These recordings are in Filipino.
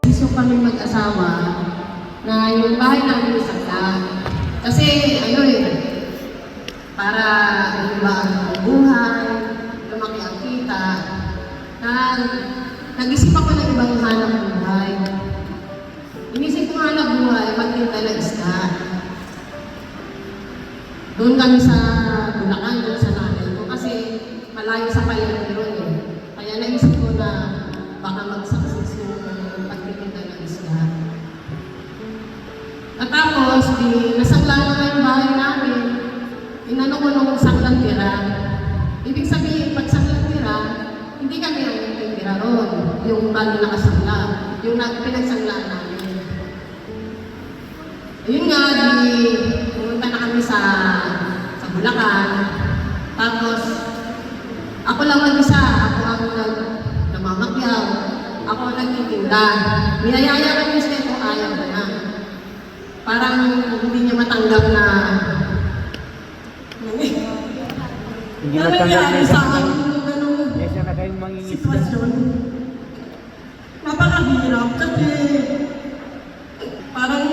Gusto kami mag-asawa na yung bahay namin isangla. Kasi para iba ang buhay, lumaki ang kita, nag-isip ako ng ibang hanap buhay. Inisip ko hanap buhay, magtinda ng isda. Doon kami sa Bulacan, doon sa nanay ko, kasi malayo sa Payan yun eh. Kaya naisip ko na baka mag-success yung pagtitinda ng isda. At tapos, nasangla na yung bahay namin, inano ko nung sanglang tira. Ibig sabihin, pag sanglang tira, hindi kami ang tira ron, yung bago nakasangla, yung pinagsangla namin. Ayun nga, pumunta na kami sa Bulacan. Tapos, ako lang mag-isa, ako ang namamakyaw, ako ang nagtitinda. Niyayaya kami siya kung ayaw na na. Parang hindi niya matanggap na Hindi natanggap na sa ganun. Yes, na kayong mangingisda. sitwasyon. Napakahirap kasi parang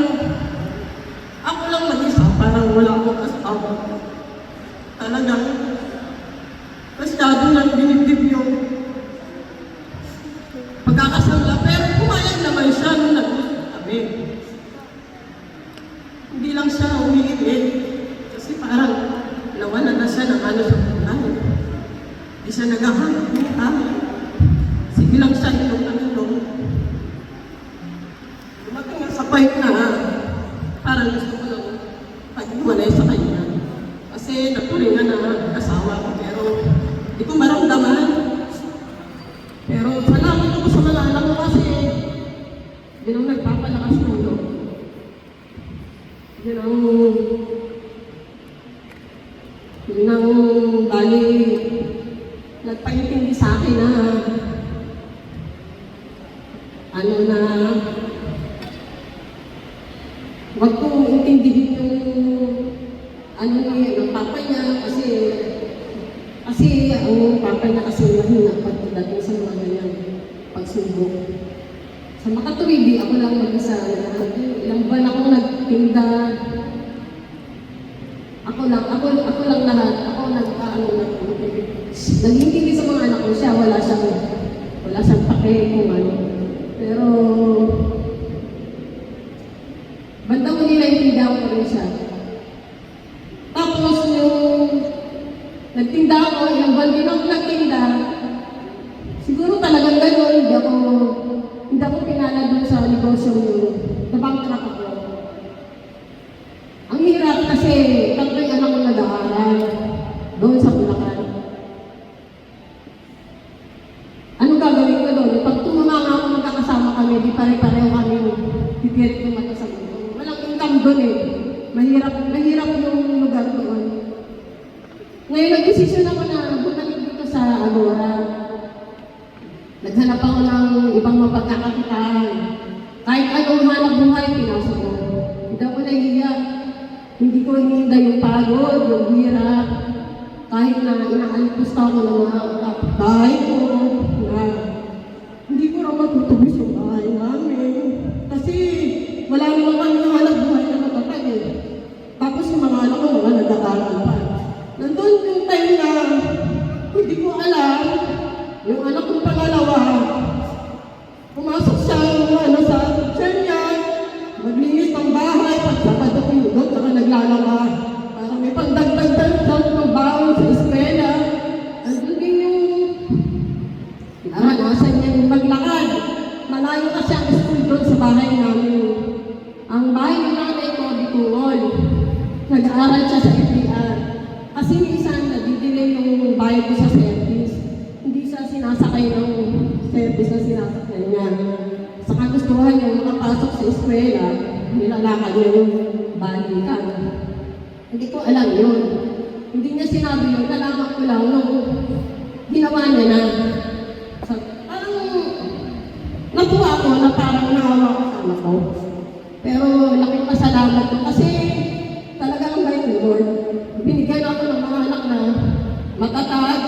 ako lang mag-isa, parang wala akong kasama. Talagang masyado nang binibib yung pagkakasangla. Pero pumayag naman siya nung nag-usap kami. Hindi lang siya umiibig kasi parang nawalan na siya ng ano sa buhay. Hindi siya naghahanap buhay. Sige lang siya itong tanong. Dumating nga sa point na parang gusto ko lang pag-iwalay sa kanya. Kasi naturingan na asawa ko, pero hindi ko maramdaman. Pero salamat ako sa malala ko kasi yun ang nagpapalakas ng loob. Yun ang bali nagpaintindi sa akin na wag kong intindihin yung ng papa niya kasi ang papa niya kasi mahina pagdating sa mga ganyan pagsubok. Sa Makatuwidi, ako lang mag-isa. Ilang buwan akong nagtinda. Ako lang lahat. Ako nag-iintindi sa mga anak ko siya. Wala siyang pake kung ano. Pero bandang huli naiintindihan ko rin siya. Tapos yung nagtinda ako, ilang buwan din ako nagtinda. Siguro talagang gano'n, hindi ako pinala doon sa negosyo yun. Nabangkrap ako. Ang hirap kasi tatlo'y anak ko nag-aaral doon sa Bulacan. Anong gagawin ko doon? Pag tumamanga ako magkakasama kami, di pare-pareho kami tipirit yung mata sa mundo. Walang income doon eh. Mahirap yung lugar doon. Ngayon, nag-desisyon ako na bumalik dito sa Agora. Naghanap ako ng ibang mapagkakakitaan. Kahit anong hanap buhay, pinasok ko. Hindi ako nahihiya. Hindi ko hininda yung pagod, yung hirap. Kahit na inaalipos ako ng mga kapitbahay ko, na hindi ko rin matutubos yung bahay namin. Kasi wala naman kami ng hanap buhay na matatag eh. Tapos yung mga anak ko, mga nag-aaral pa. Nandun yung time na hindi ko alam, yung anak kong pangalawa, pumasok siya sa kitchen niya, maglinis ng bahay, pagsapad ako yung doon, saka naglalaba. Parang may pagdagdag ng baon sa eskwela. Andun din yung naranasan niya yung maglakad. Malayo kasi ang school doon sa bahay namin. Ang bahay ng nanay ko, Bituol. Nag-aaral siya sa FDR. Kasi minsan, nadidelay yung bayad ko sa service. Hindi siya sinasakay ng service na sinasakay niya. Sa kagustuhan niya, makapasok sa eskwela, nilalakad niya yung balikan. Hindi ko alam yun. Hindi niya sinabi yun, nalaman ko lang nung ginawa niya na. Parang natuwa ako na parang nahawa ko sa anak ko. Pero laking pasalamat ko kasi talagang bait ni Lord. Binigyan ako ng mga anak na matatag,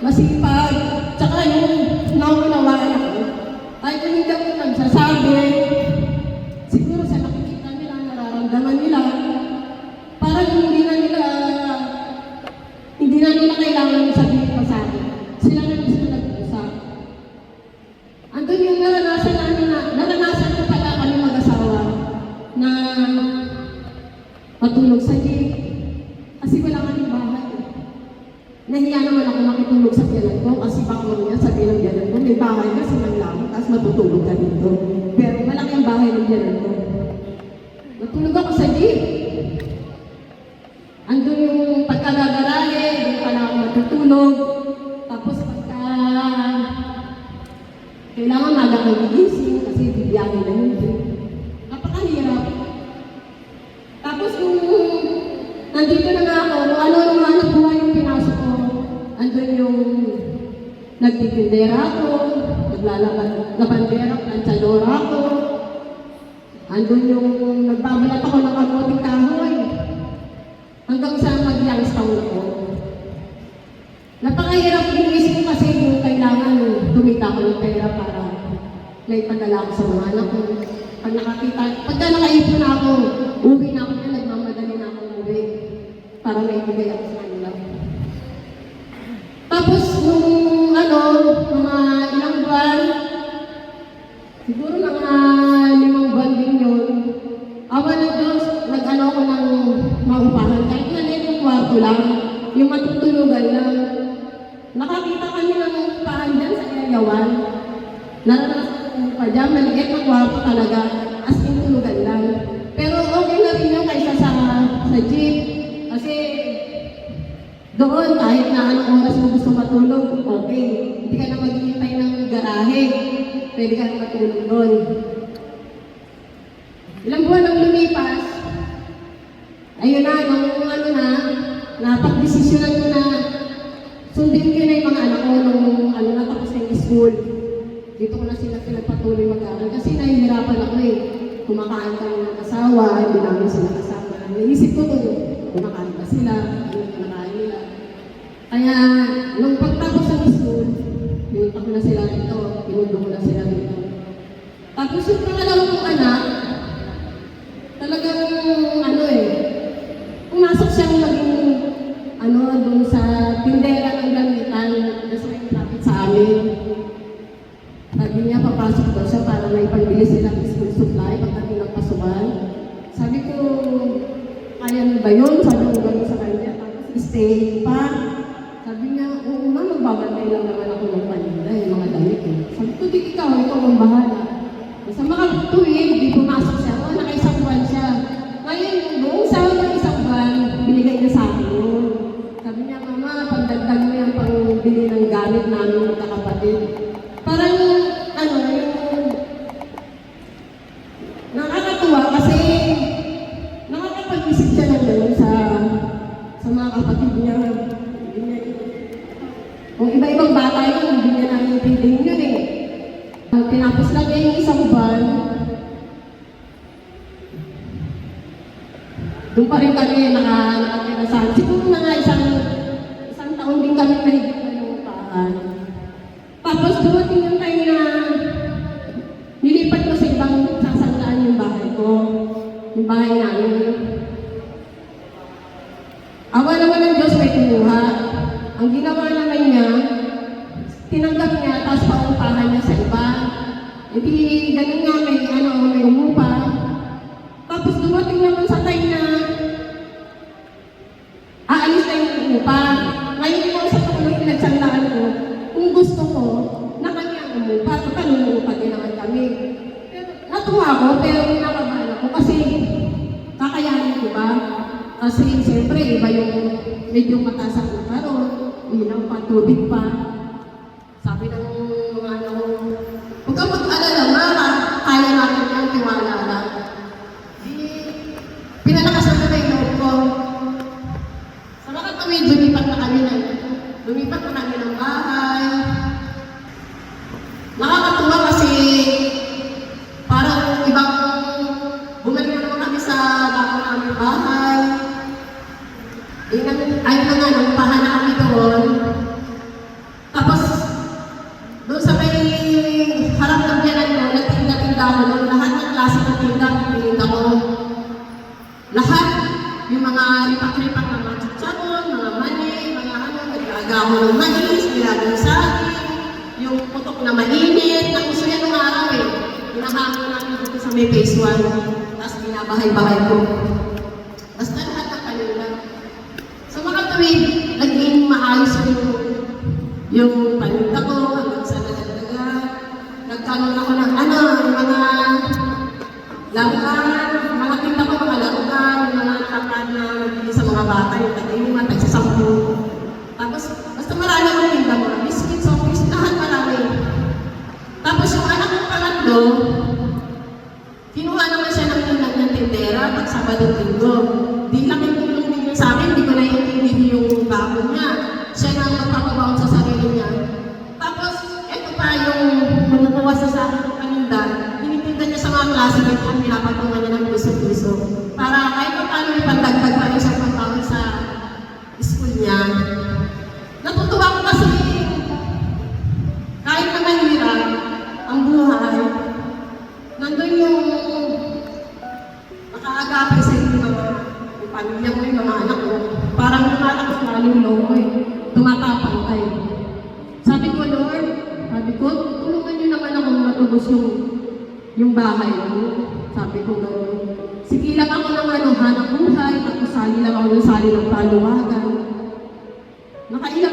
masipag, tsaka yung sila na mismo nag-usap. Andun yung naranasan ko pala kami mag-asawa na matulog sa jeep. Kasi wala kaming bahay. Nahiya naman ako makitulog sa biyanan ko kasi baka mamaya sabi ng biyanan ko, may bahay ka sa Manlamo, tapos matutulog ka dito. Pero malaki ang bahay ng biyanan ko. Matulog ako sa jeep. Andun yung pagkagagarali, doon pala ako matutulog. Tapos kailangan maga kayo gigising kasi bibiyahe na yun. Napakahirap. Tapos kung nandito na nga ako, kung ano yung hanap buhay yung pinasok ko, andun yung nagtitindera ako, naglabandera, planchadora ako, andun yung nagbabalat ako ng kamuting kahoy, hanggang sa mag-youngstown ako. Napakahirap yung isip ko kasi yung kailangan tumita ko ng pera para may padala ko sa mga anak ko. Pagka nakaipon na ako, uwi na ako na, nagmamadali na ako uwi para may ibigay ako sa kanila. Tapos nung mga ilang buwan, siguro mga 5 buwan din yun, awa ng Diyos, nag-ano ako ng maupahan. Kahit maliit yung kwarto lang, yung matutulugan lang. Nakakita kami ng upahan dyan sa Area 1. Naranasan ko pa dyan, maliit na kwarto talaga, as in tulugan lang. Pero okay na rin yun kaysa sa jeep. Kasi doon, kahit na anong oras mo gusto matulog, okay. Hindi ka na maghihintay ng garahe. Pwede ka na matulog doon. Ilang buwan ang lumipas, ayun na, napag-desisyonan ko na sundin ko na yung mga anak ko nung natapos na yung school. Dito ko na sila pinagpatuloy mag-aaral kasi nahihirapan ako eh. Kumakain kami ng asawa, hindi namin sila kasama. Naisip ko to, kumakain ba sila, ano yung kinakain nila. Kaya, nung pagtapos ng school, pinunta ko na sila rito, pinundo ko na sila rito. Tapos yung pangalawang kong anak, talagang pumasok siyang maging doon sa tindera ng gamitan, nasa may traffic sa amin. Sabi niya, papasok daw siya para may pambili sila ng school supply pagdating ng pasukan. Sabi ko, kaya mo ba yun? Sabi ko gano'n sa kanya. Tapos stay pa. Sabi niya, oo nga, magbabantay lang naman ako ng panila, yung mga damit eh. Sabi ko, di ikaw ang bahala. Sa mga tuwid, di pumasok siya. O, nakaisang buwan siya. Ngayon, buong sahod ng isang buwan, binigay niya sa akin yun. Sabi niya, Mama, pagdagdag mo yung pangbili ng gamit namin magkakapatid. Parang, nakakatuwa kasi nakakapag-isip siya ng gano'n sa mga kapatid niya. Kung iba-ibang bata yun, hindi niya naiintindihan yun eh. Tinapos lang niya yung isang buwan. Doon pa rin kami nakatirasan. Siguro mga isang taon din kami mahigit na yung upaan. Tapos dumating yung time na nilipat ko sa ibang sasanggaan yung bahay ko. Yung bahay namin. Awa naman ng Diyos may kumuha. Ang ginawa naman niya, tinanggap niya, tapos paupahan niya sa iba. Hindi ganun nga may umupa. Tapos dumating naman sa time na aalis na yung umupa. Ngayon ko sa tulong pinagsandaan ko, kung gusto ko, na kami ang umupa, umupa din naman kami. Pero, natuwa ako, pero nakabahan ako kasi kakayanin ko ba? Kasi siyempre, iba yung medyo mataas ang karon, ilaw pa, tubig pa. Sabi ng mga huwag kang mag-alala, kaya natin yung tiwala lang. Pinalakasan na yung loob ko. Sa mga tuwid, lumipat na kami ng bahay. Nakakatuwa kasi parang ibang bumalik na naman kami sa bago namin bahay. Ayun na nga, nampahan na kami doon. Tapos, doon sa may harap ng biyanan ko, nagtinda-tinda ako doon. Lahat ng klase ng tinda ko. Lahat, yung mga ripak-ripak ng mga chicharon, mga mani, mga nag-aaga ako ng mais, nilagay sa mainit, ang gusto niya nung araw eh. Hinahamon namin dito sa may phase 1, tapos binabahay-bahay ko. Basta lahat ng kanila. Sa mga tuwid, naging maayos ko yung paninda ko, hanggang sa nagdagan. Nagkaroon ako ng yung mga laruan, mga tinda ko, mga laruan, mga nakakad na nagbili sa mga bata, yung tag-inuman, tag-sasampu. Tapos, basta marami akong tinda mo. Biscuits, office, lahat marami. Tapos yung anak ko pangatlo, kinuha naman siya ng tindag ng tindera pag Sabado-Linggo. Di laking tulong din yun sa akin, di ko na iintindi yung bago niya. Siya na magpapabaon sa sarili niya. Tapos, eto pa yung manukuha sa akin ng paninda, tinitinda niya sa mga klase nito, pinapatungan niya ng piso-piso. Para kahit pa paano may pandagdag pa rin siya pagkaon sa school niya. Natutuwa ko kasi kahit na mahirap ang buhay, nandun yung nakaagapay sa inyo yung pamilya mo, yung mga anak mo. Parang lumalakas na yung loob mo eh. Tumatapang kayo. Sabi ko, Lord, tulungan niyo naman akong matubos yung bahay mo. Sabi ko, Lord, sige lang ako ng hanap buhay, tapos sali lang ako ng sali ng paluwagan. Nakailang